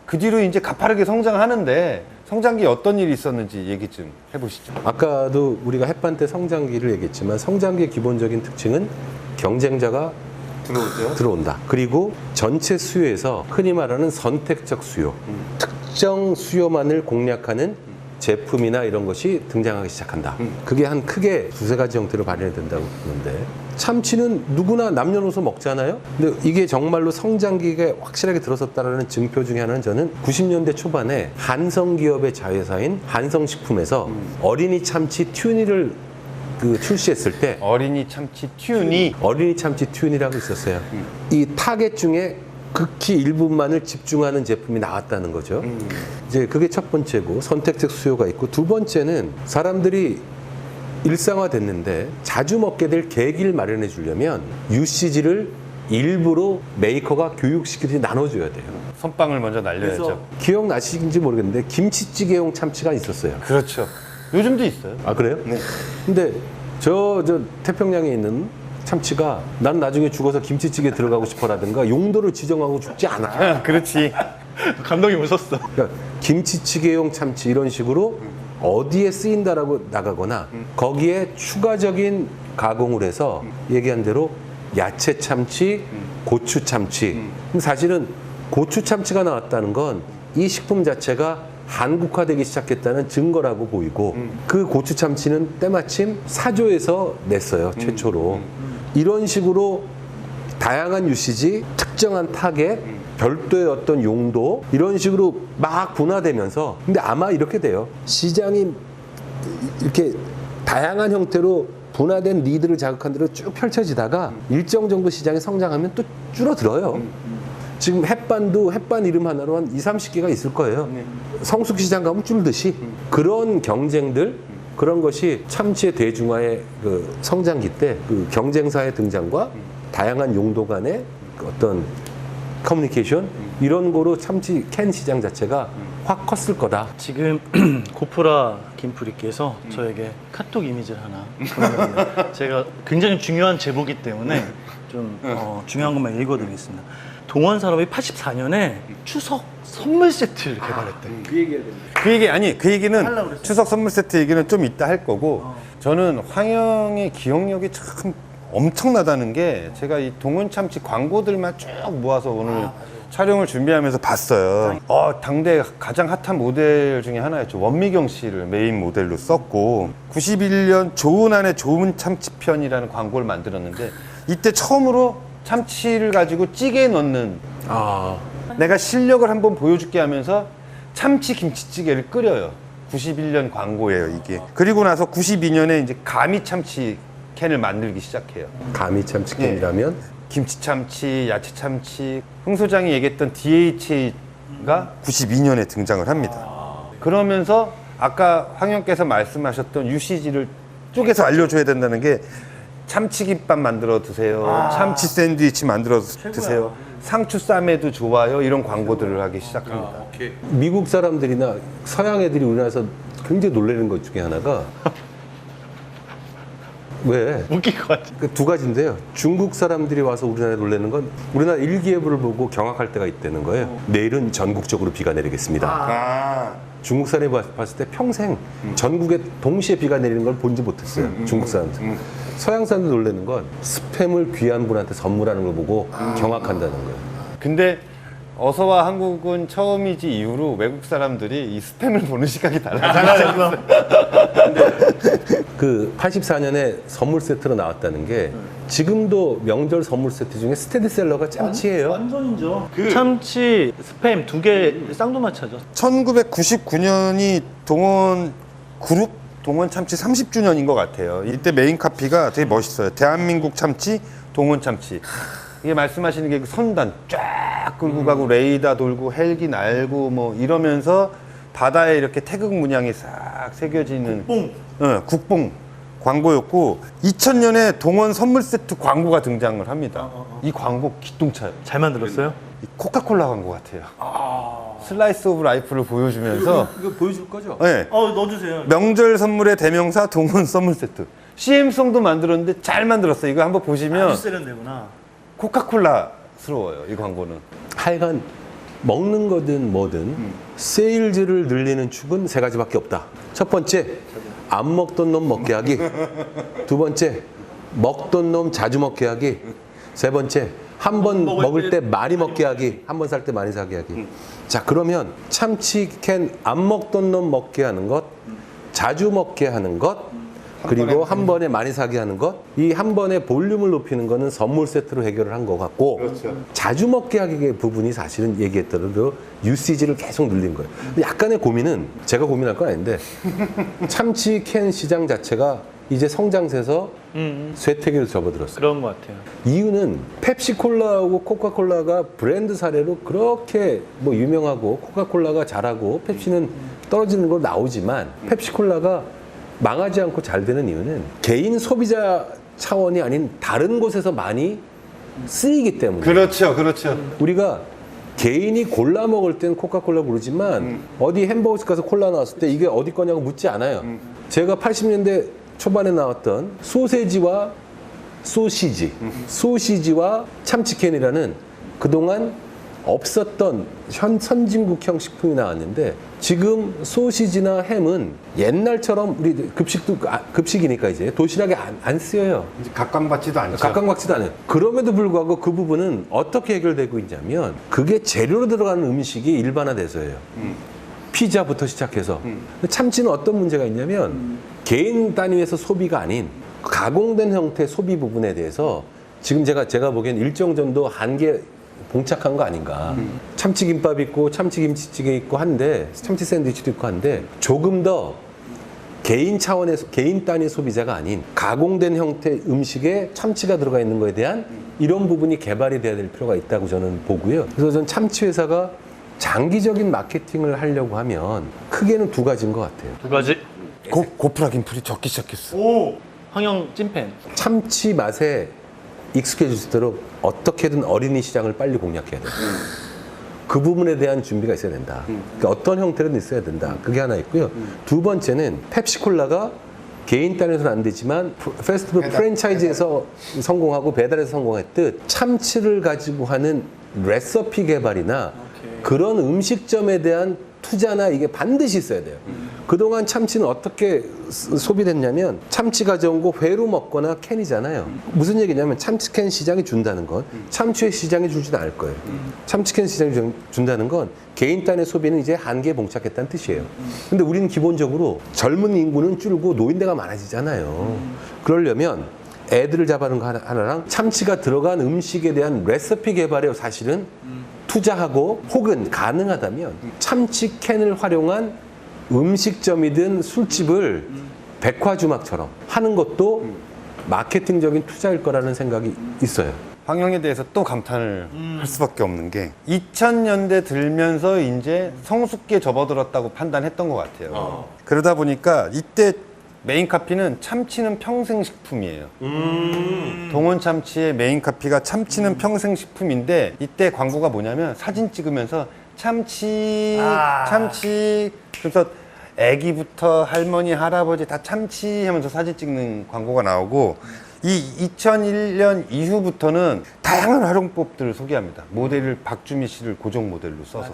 그 뒤로 이제 가파르게 성장하는데 성장기에 어떤 일이 있었는지 얘기 좀 해보시죠. 아까도 우리가 햇반 때 성장기를 얘기했지만 성장기의 기본적인 특징은 경쟁자가 들어온다. 그리고 전체 수요에서 흔히 말하는 선택적 수요, 특정 수요만을 공략하는 제품이나 이런 것이 등장하기 시작한다. 그게 한 크게 두세 가지 형태로 발현이 된다고 보는데 참치는 누구나 남녀노소 먹잖아요. 근데 이게 정말로 성장기가 확실하게 들어섰다는 증표 중에 하나는 저는 90년대 초반에 한성 기업의 자회사인 한성식품에서 어린이 참치 튜니를 출시했을 때 어린이 참치 튜니. 어린이 참치 튜니라고 있었어요. 이 타겟 중에 극히 일부만을 집중하는 제품이 나왔다는 거죠. 이제 그게 첫 번째고 선택적 수요가 있고 두 번째는 사람들이 일상화됐는데 자주 먹게 될 계기를 마련해 주려면 UCG를 일부러 메이커가 교육시키듯이 나눠줘야 돼요. 선빵을 먼저 날려야죠. 기억나시는지 모르겠는데 김치찌개용 참치가 있었어요. 그렇죠. 요즘도 있어요. 아 그래요? 네. 근데 저 태평양에 있는 참치가 난 나중에 죽어서 김치찌개 들어가고 싶어라든가 용도를 지정하고 죽지 않아. 그렇지. 감독이 웃었어. 그러니까 김치찌개용 참치 이런 식으로 어디에 쓰인다라고 나가거나 거기에 추가적인 가공을 해서 얘기한 대로 야채 참치, 고추 참치. 근데 사실은 고추 참치가 나왔다는 건 이 식품 자체가 한국화되기 시작했다는 증거라고 보이고 그 고추 참치는 때마침 사조에서 냈어요, 최초로. 이런 식으로 다양한 유시지, 특정한 타겟, 별도의 어떤 용도 이런 식으로 막 분화되면서 근데 아마 이렇게 돼요. 시장이 이렇게 다양한 형태로 분화된 리드를 자극한 대로 쭉 펼쳐지다가 일정 정도 시장이 성장하면 또 줄어들어요. 지금 햇반도 햇반 이름 하나로 한 20, 30개가 있을 거예요. 성숙 시장 가면 줄듯이 그런 경쟁들 그런 것이 참치의 대중화의 그 성장기 때 그 경쟁사의 등장과 다양한 용도 간의 그 어떤 커뮤니케이션 이런 거로 참치 캔 시장 자체가 확 컸을 거다. 지금 고프라 김프리께서 저에게 카톡 이미지를 하나 보내주세요. 제가 굉장히 중요한 제보기 때문에 좀 중요한 것만 읽어드리겠습니다. 동원 산업이 84년에 추석 선물 세트를 개발했대. 그 얘기는 하려고 그랬어요. 추석 선물 세트 얘기는 좀 이따 할 거고 저는 황영의 기억력이 참 엄청나다는 게 제가 이 동원 참치 광고들만 쭉 모아서 오늘 촬영을 준비하면서 봤어요. 당대 가장 핫한 모델 중에 하나였죠. 원미경 씨를 메인 모델로 썼고 91년 좋은 안에 좋은 참치편이라는 광고를 만들었는데 이때 처음으로 참치를 가지고 찌개에 넣는 내가 실력을 한번 보여줄게 하면서 참치 김치찌개를 끓여요. 91년 광고예요, 이게. 그리고 나서 92년에 이제 가미 참치 캔을 만들기 시작해요. 가미 참치 캔이라면 김치 참치, 야채 참치. 흥 소장이 얘기했던 DHA가 92년에 등장을 합니다. 그러면서 아까 황영께서 말씀하셨던 UCG를 쪼개서 알려줘야 된다는 게 참치김밥 만들어 드세요. 참치 샌드위치 만들어 드세요. 상추 쌈에도 좋아요. 이런 광고들을 하기 시작합니다. 미국 사람들이나 서양 애들이 우리나라에서 굉장히 놀라는 것 중에 하나가 왜? 웃길 것 같아. 그 두 가지인데요. 중국 사람들이 와서 우리나라에 놀라는 건 우리나라 일기예보를 보고 경악할 때가 있다는 거예요. 내일은 전국적으로 비가 내리겠습니다. 중국 사람이 봤을 때 평생 전국에 동시에 비가 내리는 걸 본지 못했어요. 중국 사람들. 서양 사람들 놀라는 건 스팸을 귀한 분한테 선물하는 걸 보고 경악한다는 거예요. 근데 어서와 한국은 처음이지 이후로 외국 사람들이 이 스팸을 보는 시각이 달라졌어요. 그 84년에 선물 세트로 나왔다는 게 지금도 명절 선물 세트 중에 스테디셀러가 참치예요. 완전이죠. 참치, 스팸 두 개 쌍두마차죠. 1999년이 동원 그룹 동원 참치 30주년인 것 같아요. 이때 메인 카피가 되게 멋있어요. 대한민국 참치, 동원 참치. 이게 말씀하시는 게 선단 쫙 끌고 가고 레이더 돌고 헬기 날고 뭐 이러면서 바다에 이렇게 태극 문양이 싹 새겨지는 국뽕 광고였고 2000년에 동원 선물 세트 광고가 등장을 합니다. 이 광고 기똥차요. 잘 만들었어요? 이 코카콜라 광고 같아요. 슬라이스 오브 라이프를 보여주면서 이거 보여줄 거죠? 네. 넣어주세요. 명절 선물의 대명사 동원 선물 세트. CM송도 만들었는데 잘 만들었어요. 이거 한번 보시면 세련되구나. 코카콜라스러워요. 이 광고는. 하여간 먹는 거든 뭐든 세일즈를 늘리는 축은 세 가지밖에 없다. 첫 번째, 안 먹던 놈 먹게 하기. 두 번째, 먹던 놈 자주 먹게 하기. 세 번째, 한 번 먹을 때 많이 먹게 하기. 한 번 살 때 많이 사게 하기. 자, 그러면 참치캔 안 먹던 놈 먹게 하는 것, 자주 먹게 하는 것, 그리고 한 번에 많이 사게 하는 것, 이 한 번에 볼륨을 높이는 거는 선물 세트로 해결을 한 것 같고, 그렇죠. 자주 먹게 하기 부분이 사실은 얘기했던 대로 UCG를 계속 늘린 거예요. 근데 약간의 고민은 제가 고민할 건 아닌데 참치 캔 시장 자체가 이제 성장세에서 쇠퇴기를 접어들었어요. 그런 것 같아요. 이유는 펩시콜라하고 코카콜라가 브랜드 사례로 그렇게 뭐 유명하고 코카콜라가 잘하고 펩시는 떨어지는 걸 나오지만 펩시콜라가 망하지 않고 잘 되는 이유는 개인 소비자 차원이 아닌 다른 곳에서 많이 쓰이기 때문에. 그렇죠, 그렇죠. 우리가 개인이 골라 먹을 땐 코카콜라 부르지만 어디 햄버거 집 가서 콜라 나왔을 때 이게 어디 거냐고 묻지 않아요. 제가 80년대 초반에 나왔던 소세지와 소시지와 참치캔이라는 그동안 없었던 선진국형 식품이 나왔는데 지금 소시지나 햄은 옛날처럼 우리 급식이니까 이제 도시락에 안 쓰여요. 이제 각광받지도 않죠. 각광받지도 않아요. 그럼에도 불구하고 그 부분은 어떻게 해결되고 있냐면 그게 재료로 들어가는 음식이 일반화돼서예요. 피자부터 시작해서. 근데 참치는 어떤 문제가 있냐면 개인 단위에서 소비가 아닌 가공된 형태 소비 부분에 대해서 지금 제가 보기엔 일정 정도 한계 봉착한 거 아닌가. 참치김밥 있고 참치김치찌개 있고 한데 참치 샌드위치도 있고 한데 조금 더 개인 차원에서 개인 단위 소비자가 아닌 가공된 형태 음식에 참치가 들어가 있는 거에 대한 이런 부분이 개발이 돼야 될 필요가 있다고 저는 보고요. 그래서 전 참치 회사가 장기적인 마케팅을 하려고 하면 크게는 두 가지인 것 같아요. 두 가지. 고프라 김풀이 적기 시작했어. 오, 황영 찐팬. 참치 맛에 익숙해질 수 있도록 어떻게든 어린이 시장을 빨리 공략해야 돼요. 그 부분에 대한 준비가 있어야 된다. 그러니까 어떤 형태로든 있어야 된다. 그게 하나 있고요. 두 번째는 펩시콜라가 개인 단위에서는 안 되지만 패스트푸드 프랜차이즈에서 성공하고 배달에서 성공했듯 참치를 가지고 하는 레시피 개발이나 그런 음식점에 대한 투자나 이게 반드시 있어야 돼요. 그동안 참치는 어떻게 소비됐냐면 참치 가져온 거 회로 먹거나 캔이잖아요. 무슨 얘기냐면 참치캔 시장이 준다는 건 참치회 시장이 주지는 않을 거예요. 참치캔 시장이 준다는 건 개인 단위 소비는 이제 한계에 봉착했다는 뜻이에요. 근데 우리는 기본적으로 젊은 인구는 줄고 노인대가 많아지잖아요. 그러려면 애들을 잡아놓은 거 하나랑 참치가 들어간 음식에 대한 레시피 개발에 사실은 투자하고 혹은 가능하다면 참치캔을 활용한 음식점이든 술집을 백화주막처럼 하는 것도 마케팅적인 투자일 거라는 생각이 있어요. 황영에 대해서 또 감탄을 할 수밖에 없는 게 2000년대 들면서 이제 성숙기에 접어들었다고 판단했던 것 같아요. 그러다 보니까 이때 메인 카피는 참치는 평생식품이에요. 동원 참치의 메인 카피가 참치는 평생식품인데 이때 광고가 뭐냐면 사진 찍으면서 참치 그래서 애기부터 할머니 할아버지 다 참치 하면서 사진 찍는 광고가 나오고 이 2001년 이후부터는 다양한 활용법들을 소개합니다. 모델을 박주미 씨를 고정 모델로 써서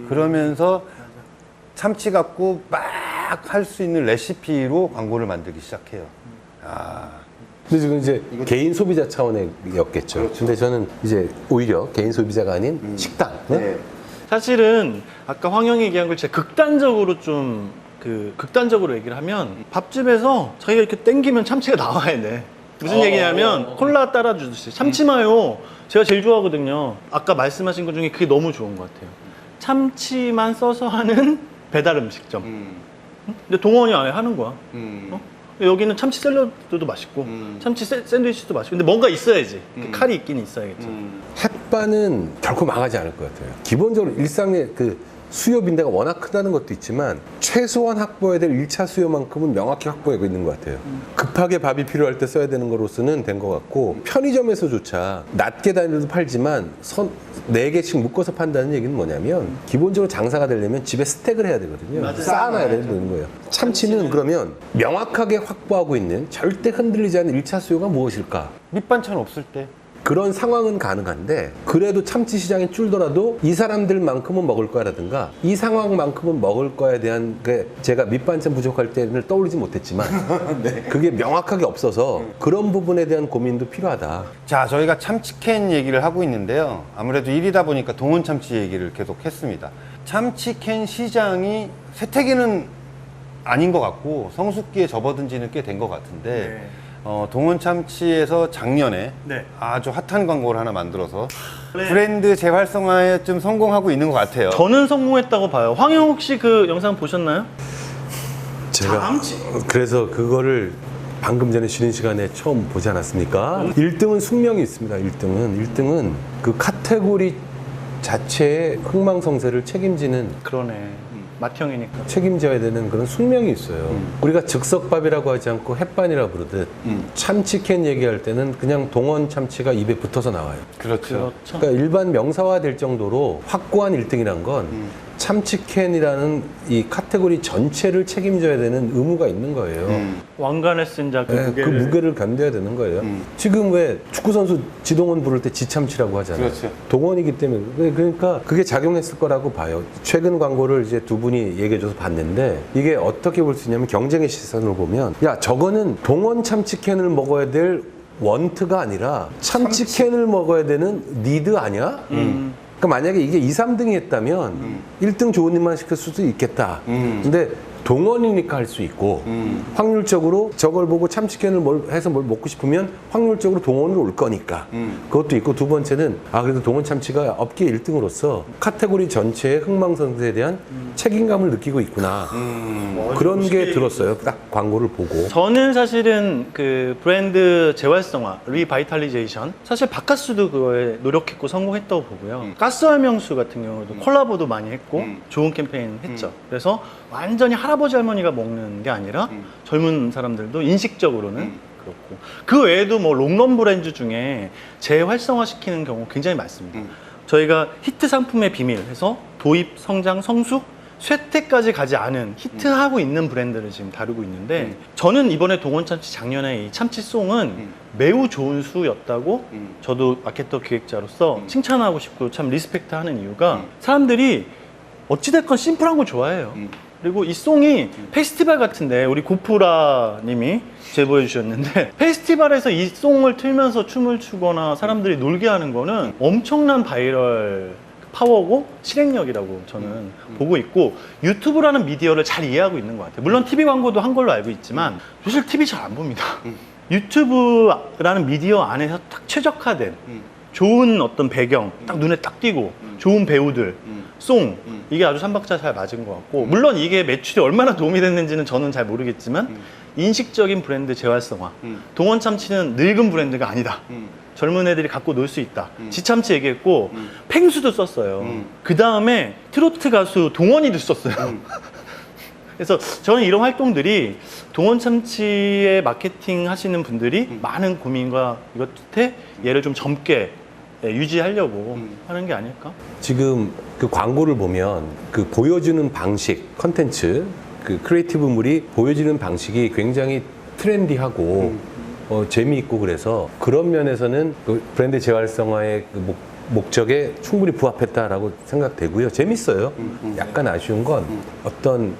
그러면서 참치 갖고 막 할 수 있는 레시피로 광고를 만들기 시작해요. 근데 지금 이제 개인 소비자 차원이었겠죠. 그렇죠. 근데 저는 이제 오히려 개인 소비자가 아닌 식당. 네? 사실은 아까 황영이 얘기한 걸 제가 극단적으로 극단적으로 얘기를 하면 밥집에서 자기가 이렇게 땡기면 참치가 나와야 돼. 무슨 얘기냐면 콜라 따라주듯이 참치 마요. 제가 제일 좋아하거든요. 아까 말씀하신 것 중에 그게 너무 좋은 것 같아요. 참치만 써서 하는 배달 음식점. 근데 동원이 아예 하는 거야. 여기는 참치 샐러드도 맛있고 참치 샌드위치도 맛있고 근데 뭔가 있어야지. 칼이 있긴 있어야겠죠. 햇반은 결코 망하지 않을 것 같아요. 기본적으로 일상의 그 수요 빈대가 워낙 크다는 것도 있지만 최소한 확보해야 될 1차 수요만큼은 명확히 확보하고 있는 것 같아요. 급하게 밥이 필요할 때 써야 되는 거로서는 된 것 같고 편의점에서조차 낮게 단위로도 팔지만 4개씩 묶어서 판다는 얘기는 뭐냐면 기본적으로 장사가 되려면 집에 스택을 해야 되거든요. 쌓아놔야 되는 거예요. 참치는 그러면 명확하게 확보하고 있는 절대 흔들리지 않는 1차 수요가 무엇일까? 밑반찬 없을 때 그런 상황은 가능한데 그래도 참치 시장이 줄더라도 이 사람들만큼은 먹을 거라든가 이 상황만큼은 먹을 거에 대한 제가 밑반찬 부족할 때는 떠오르지 못했지만 네. 그게 명확하게 없어서 그런 부분에 대한 고민도 필요하다. 자, 저희가 참치캔 얘기를 하고 있는데요. 아무래도 1위다 보니까 동원 참치 얘기를 계속 했습니다. 참치캔 시장이 쇠퇴기는 아닌 것 같고 성숙기에 접어든 지는 꽤 된 것 같은데 동원 참치에서 작년에 아주 핫한 광고를 하나 만들어서 브랜드 재활성화에 좀 성공하고 있는 것 같아요. 저는 성공했다고 봐요. 황영 혹시 그 영상 보셨나요? 제가 그래서 그거를 방금 전에 쉬는 시간에 처음 보지 않았습니까? 1등은 숙명이 있습니다. 1등은 그 카테고리 자체의 흥망성쇠를 책임지는 그러네. 맏형이니까. 책임져야 되는 그런 숙명이 있어요. 우리가 즉석밥이라고 하지 않고 햇반이라고 부르듯 참치캔 얘기할 때는 그냥 동원 참치가 입에 붙어서 나와요. 그렇죠. 그러니까 일반 명사화 될 정도로 확고한 1등이란 건 참치캔이라는 이 카테고리 전체를 책임져야 되는 의무가 있는 거예요. 왕관을 쓴 자 그 네, 무게를. 그 무게를 견뎌야 되는 거예요. 지금 왜 축구선수 지동원 부를 때 지참치라고 하잖아요. 그렇죠. 동원이기 때문에. 그러니까 그게 작용했을 거라고 봐요. 최근 광고를 이제 두 분이 얘기해줘서 봤는데 이게 어떻게 볼 수 있냐면 경쟁의 시선으로 보면 야, 저거는 동원 참치캔을 먹어야 될 원트가 아니라 참치캔을 먹어야 되는 니드 아니야? 그러니까 만약에 이게 2, 3등이 했다면 1등 좋은 일만 시킬 수도 있겠다. 근데 동원이니까 할 수 있고 확률적으로 저걸 보고 참치캔을 해서 뭘 먹고 싶으면 확률적으로 동원으로 올 거니까 그것도 있고 두 번째는 그래도 동원 참치가 업계 1등으로서 카테고리 전체의 흥망성쇠에 대한 책임감을 느끼고 있구나 그런 게 들었어요. 딱 광고를 보고. 저는 사실은 그 브랜드 재활성화, 리바이탈리제이션, 사실 바카스도 그거에 노력했고 성공했다고 보고요. 가스활명수 같은 경우도 콜라보도 많이 했고 좋은 캠페인 했죠. 그래서 완전히 할아버지 할머니가 먹는 게 아니라 젊은 사람들도 인식적으로는 그렇고, 그 외에도 뭐 롱런 브랜드 중에 재활성화시키는 경우 굉장히 많습니다. 저희가 히트 상품의 비밀 해서 도입, 성장, 성숙, 쇠퇴까지 가지 않은 히트하고 있는 브랜드를 지금 다루고 있는데, 저는 이번에 동원참치 작년에 이 참치송은 매우 좋은 수였다고 저도 마케터 기획자로서 칭찬하고 싶고 참 리스펙트 하는 이유가, 사람들이 어찌됐건 심플한 거 좋아해요. 그리고 이 송이 페스티벌 같은데, 우리 고프라 님이 제보해 주셨는데, 페스티벌에서 이 송을 틀면서 춤을 추거나 사람들이 놀게 하는 거는 엄청난 바이럴 파워고 실행력이라고 저는 보고 있고, 유튜브라는 미디어를 잘 이해하고 있는 것 같아요. 물론 TV 광고도 한 걸로 알고 있지만 사실 TV 잘 안 봅니다. 유튜브라는 미디어 안에서 딱 최적화된 좋은 어떤 배경, 딱 눈에 딱 띄고 좋은 배우들, 송, 이게 아주 삼박자 잘 맞은 것 같고, 물론 이게 매출이 얼마나 도움이 됐는지는 저는 잘 모르겠지만 인식적인 브랜드 재활성화, 동원참치는 늙은 브랜드가 아니다, 젊은 애들이 갖고 놀 수 있다, 지참치 얘기했고 펭수도 썼어요. 그 다음에 트로트 가수 동원이도 썼어요. 그래서 저는 이런 활동들이 동원참치의 마케팅 하시는 분들이 많은 고민과 이것 끝에 얘를 좀 젊게 유지하려고 하는 게 아닐까? 지금 그 광고를 보면 그 보여주는 방식, 컨텐츠, 그 크리에이티브물이 보여지는 방식이 굉장히 트렌디하고 재미있고, 그래서 그런 면에서는 그 브랜드 재활성화의 그 목적에 충분히 부합했다라고 생각되고요. 재밌어요. 약간 아쉬운 건 어떤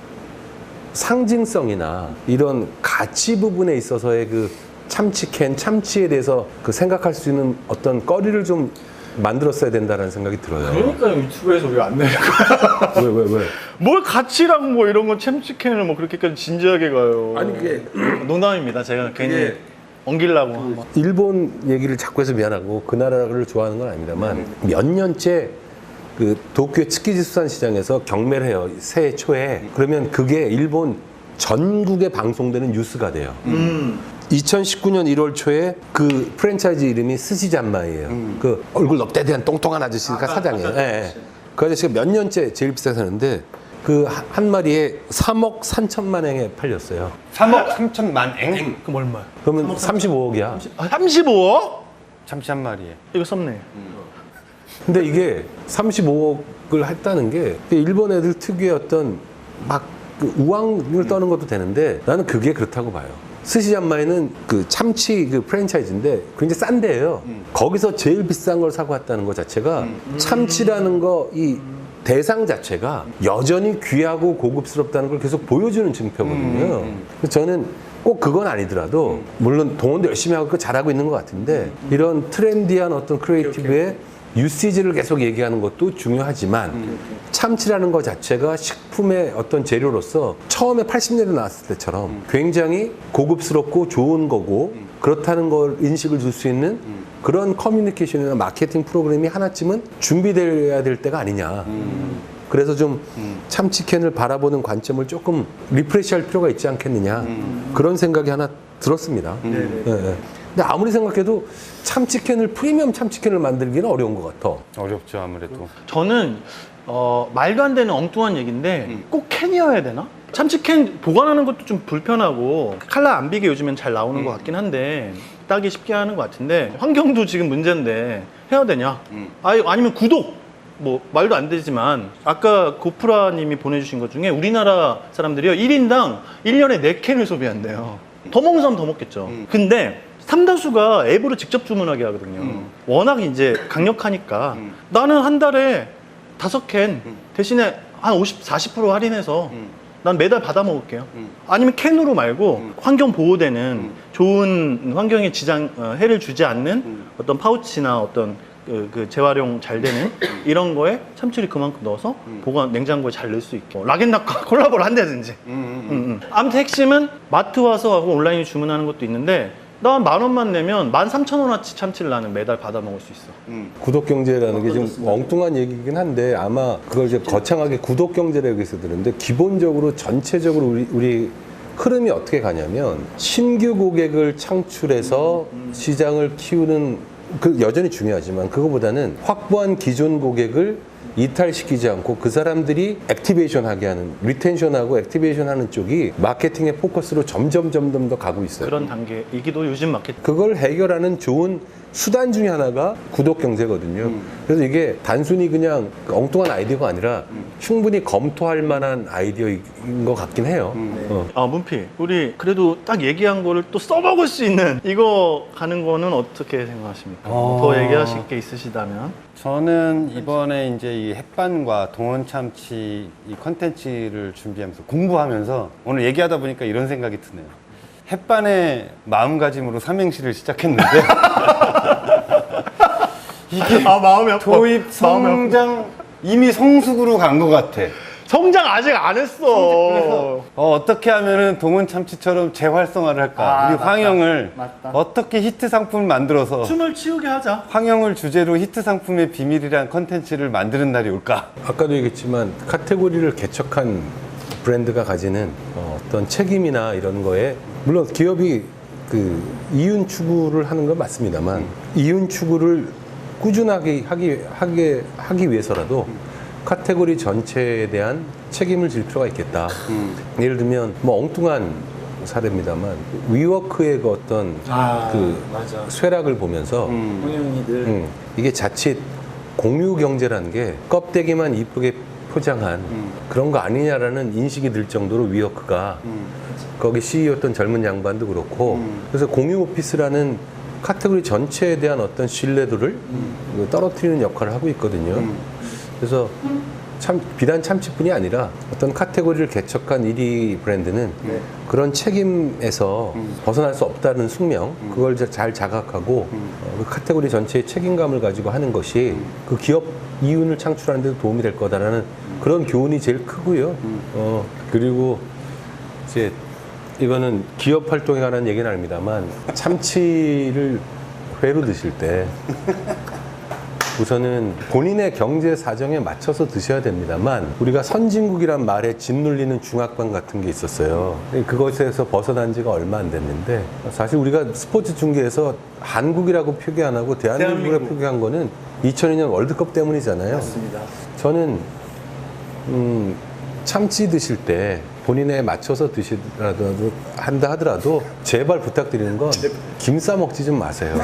상징성이나 이런 가치 부분에 있어서의 그 참치캔, 참치에 대해서 그 생각할 수 있는 어떤 거리를 좀 만들었어야 된다는 생각이 들어요. 그러니까 유튜브에서 왜 안 내는 거야? 왜? 뭘 가치랑 뭐 이런 거 참치캔을 뭐 그렇게까지 진지하게 가요. 아니 그게 농담입니다. 제가 괜히 엉기려고 한번. 일본 얘기를 자꾸 해서 미안하고 그 나라를 좋아하는 건 아닙니다만 몇 년째 그 도쿄 츠키지 수산시장에서 경매를 해요. 새해 초에. 그러면 그게 일본 전국에 방송되는 뉴스가 돼요. 2019년 1월 초에 그 프랜차이즈 이름이 스시잔마이예요. 그 얼굴 넙대대한 똥똥한 아저씨가 사장이에요. 예. 그 아저씨가 몇 년째 제일 비싸게 사는데 그 한 마리에 3억 3천만 엔에 팔렸어요. 3억 3천만 엔? 그럼 얼마야? 그러면 35억이야. 35억? 참치 한 마리에. 이거 썸네. 근데 이게 35억을 했다는 게 일본 애들 특유의 어떤 막 그 우왕을 떠는 것도 되는데, 나는 그게 그렇다고 봐요. 스시잔마이는 그 참치 그 프랜차이즈인데 굉장히 싼 데예요. 거기서 제일 비싼 걸 사고 왔다는 것 자체가 참치라는 거 이 대상 자체가 여전히 귀하고 고급스럽다는 걸 계속 보여주는 증표거든요. 그래서 저는 꼭 그건 아니더라도, 물론 동원도 열심히 하고 잘하고 있는 것 같은데, 이런 트렌디한 어떤 크리에이티브의 유시지를 계속 얘기하는 것도 중요하지만 참치라는 것 자체가 식품의 어떤 재료로서 처음에 80년대 나왔을 때처럼 굉장히 고급스럽고 좋은 거고, 그렇다는 걸 인식을 줄 수 있는 그런 커뮤니케이션이나 마케팅 프로그램이 하나쯤은 준비되어야 될 때가 아니냐. 그래서 좀 참치캔을 바라보는 관점을 조금 리프레시할 필요가 있지 않겠느냐. 그런 생각이 하나 들었습니다. 네. 근데 아무리 생각해도 참치캔을, 프리미엄 참치캔을 만들기는 어려운 것 같아. 어렵죠, 아무래도. 저는 말도 안 되는 엉뚱한 얘기인데 꼭 캔이어야 되나? 참치캔 보관하는 것도 좀 불편하고 칼라 안 비게 요즘엔 잘 나오는 것 같긴 한데, 따기 쉽게 하는 것 같은데, 환경도 지금 문제인데 해야 되냐? 아니면 구독 뭐 말도 안 되지만 아까 고프라님이 보내주신 것 중에 우리나라 사람들이요 1인당 1년에 4캔을 소비한대요. 더 먹는 사람 더 먹겠죠. 근데 삼다수가 앱으로 직접 주문하게 하거든요. 워낙 이제 강력하니까 나는 한 달에 5캔 대신에 한 50, 40% 할인해서 난 매달 받아 먹을게요. 아니면 캔으로 말고 환경 보호되는 좋은 환경에 해를 주지 않는 어떤 파우치나 어떤 그 재활용 잘 되는 이런 거에 참치를 그만큼 넣어서 보관 냉장고에 잘 넣을 수 있게 락앤락과 콜라보를 한다든지. 아무튼 핵심은 마트 와서 하고 온라인에 주문하는 것도 있는데 나 10,000원만 내면 13,000원어치 참치를 나는 매달 받아 먹을 수 있어. 구독 경제라는 게 좀 엉뚱한 얘기긴 한데 아마 그걸 이제 거창하게 구독 경제라고 해서 들었는데 기본적으로 전체적으로 우리 흐름이 어떻게 가냐면 신규 고객을 창출해서 시장을 키우는 그 여전히 중요하지만 그거보다는 확보한 기존 고객을 이탈시키지 않고 그 사람들이 액티베이션 하게 하는 리텐션하고 액티베이션 하는 쪽이 마케팅의 포커스로 점점 더 가고 있어요. 그런 단계이기도 요즘 마케팅. 그걸 해결하는 좋은 수단 중에 하나가 구독 경제거든요. 그래서 이게 단순히 그냥 엉뚱한 아이디어가 아니라 충분히 검토할 만한 아이디어인 것 같긴 해요. 아, 문피. 우리 그래도 딱 얘기한 거를 또 써먹을 수 있는 이거 가는 거는 어떻게 생각하십니까? 더 얘기하실 게 있으시다면. 저는 이번에 이제 이 햇반과 동원 참치 이 컨텐츠를 준비하면서 공부하면서 오늘 얘기하다 보니까 이런 생각이 드네요. 햇반의 마음가짐으로 삼행시를 시작했는데 이게 마음이 아파. 도입, 성장 이미 성숙으로 간 것 같아. 성장 아직 안 했어. 어떻게 하면은 동원 참치처럼 재활성화를 할까? 우리 맞다. 황영을 맞다. 어떻게 히트 상품을 만들어서 춤을 치우게 하자. 황영을 주제로 히트 상품의 비밀이란 컨텐츠를 만드는 날이 올까? 아까도 얘기했지만 카테고리를 개척한 브랜드가 가지는 어떤 책임이나 이런 거에 물론 기업이 그 이윤 추구를 하는 건 맞습니다만 이윤 추구를 꾸준하게 하기 위해서라도 카테고리 전체에 대한 책임을 질 필요가 있겠다. 예를 들면 뭐 엉뚱한 사례입니다만 위워크의 그 어떤 그 맞아. 쇠락을 보면서 홍영이들. 이게 자칫 공유 경제라는 게 껍데기만 이쁘게 포장한 그런 거 아니냐라는 인식이 들 정도로 위워크가 거기 CEO였던 젊은 양반도 그렇고 그래서 공유 오피스라는 카테고리 전체에 대한 어떤 신뢰도를 떨어뜨리는 역할을 하고 있거든요. 그래서 참 비단 참치뿐이 아니라 어떤 카테고리를 개척한 1위 브랜드는 그런 책임에서 벗어날 수 없다는 숙명 그걸 잘 자각하고 그 카테고리 전체의 책임감을 가지고 하는 것이 그 기업 이윤을 창출하는 데도 도움이 될 거다라는 그런 교훈이 제일 크고요. 그리고 이제 이거는 기업 활동에 관한 얘기는 아닙니다만 참치를 회로 드실 때 우선은 본인의 경제 사정에 맞춰서 드셔야 됩니다만 우리가 선진국이란 말에 짓눌리는 중압감 같은 게 있었어요. 그것에서 벗어난 지가 얼마 안 됐는데 사실 우리가 스포츠 중계에서 한국이라고 표기 안 하고 대한민국이라고 표기한 거는 2002년 월드컵 때문이잖아요. 맞습니다. 저는 참치 드실 때 본인에 맞춰서 드시더라도 한다 하더라도 제발 부탁드리는 건 김 싸 먹지 좀 마세요.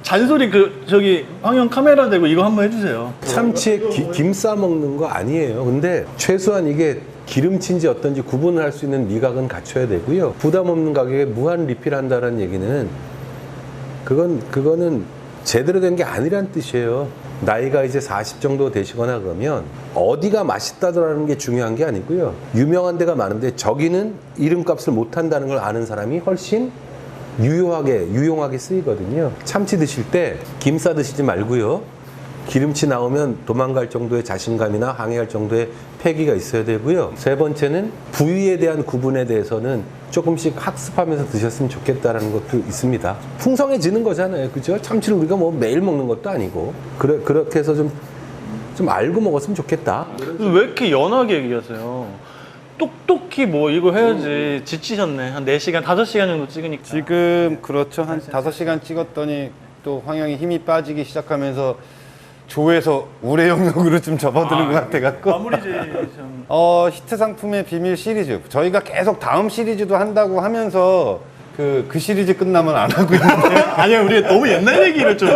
잔소리 저기 황영 카메라 대고 이거 한번 해주세요. 참치에 김 싸 먹는 거 아니에요. 근데 최소한 이게 기름친지 어떤지 구분을 할 수 있는 미각은 갖춰야 되고요. 부담 없는 가격에 무한 리필한다는 얘기는 그거는 제대로 된 게 아니란 뜻이에요. 나이가 이제 40 정도 되시거나 그러면 어디가 맛있다더라는 게 중요한 게 아니고요. 유명한 데가 많은데 저기는 이름값을 못한다는 걸 아는 사람이 훨씬 유용하게 쓰이거든요. 참치 드실 때 김 싸 드시지 말고요. 기름치 나오면 도망갈 정도의 자신감이나 항해할 정도의 패기가 있어야 되고요. 세 번째는 부위에 대한 구분에 대해서는 조금씩 학습하면서 드셨으면 좋겠다라는 것도 있습니다. 풍성해지는 거잖아요. 그죠? 참치를 우리가 뭐 매일 먹는 것도 아니고. 그렇게 해서 좀 알고 먹었으면 좋겠다. 왜 이렇게 연하게 얘기하세요? 똑똑히 뭐 이거 해야지. 지치셨네. 한 4시간, 5시간 정도 찍으니까. 지금 그렇죠. 한 5시간 찍었더니 또 황영이 힘이 빠지기 시작하면서 조에서 우레 영역으로 좀 접어드는 것 같아갖고 마무리 좀. 히트 상품의 비밀 시리즈 저희가 계속 다음 시리즈도 한다고 하면서 그 시리즈 끝나면 안 하고 있는데 아니야, 우리 너무 옛날 얘기를 좀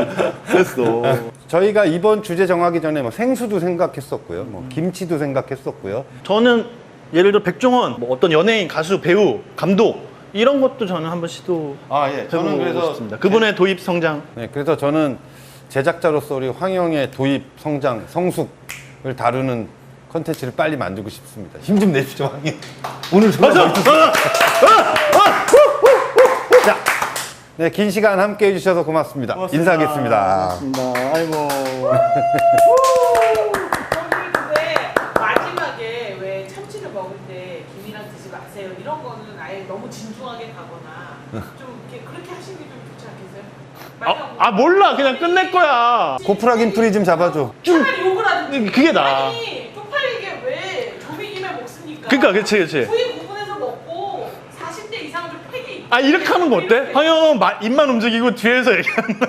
했어. 저희가 이번 주제 정하기 전에 뭐 생수도 생각했었고요. 뭐 김치도 생각했었고요. 저는 예를 들어 백종원, 뭐 어떤 연예인, 가수, 배우, 감독 이런 것도 저는 한번 시도 아, 예. 저는 해보고 그래서 싶습니다. 그분의 도입 성장. 네, 그래서 저는 제작자로서 우리 황영의 도입, 성장, 성숙을 다루는 컨텐츠를 빨리 만들고 싶습니다. 힘 좀 내주죠, 황영. 오늘 정말 멋있었어요. 자, 네, 긴 시간 함께 해주셔서 고맙습니다. 인사하겠습니다. 아이고. 근데 마지막에 왜 참치를 먹을 때 김이랑 드지 마세요 이런 거는 아예 너무 진중하게 가거나 좀 이렇게 그렇게 하시는 게 좀 좋지 않겠어요? 몰라. 그냥 끝낼 거야. 고프라긴 프리 좀 잡아줘. 차라리 욕을 하든지 그게 나아. 아니 쪽팔리게 왜 조미김에 먹습니까? 그러니까 그치. 부위 구분해서 먹고 40대 이상은 좀 팩이 이렇게 하는 거 어때? 황영은 입만 움직이고 뒤에서 얘기하는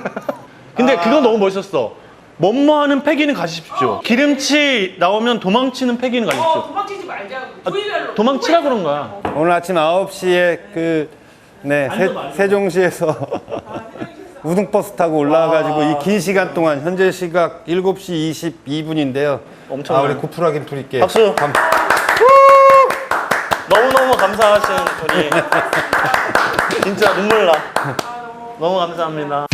근데 그건 너무 멋있었어. 뭐뭐하는 패기는 가지십시오. 기름치 나오면 도망치는 패기는 가지십시오. 도망치지 말자고 부위별로 도망치라 그런 거야. 오늘 아침 9시에 세종시에서 우등버스 타고 올라와가지고 이 긴 시간 동안 현재 시각 7시 22분인데요. 엄청나요. 우리 고프라긴 프리께 박수. 너무너무 감사하신 분이 진짜 눈물 나. 너무 감사합니다.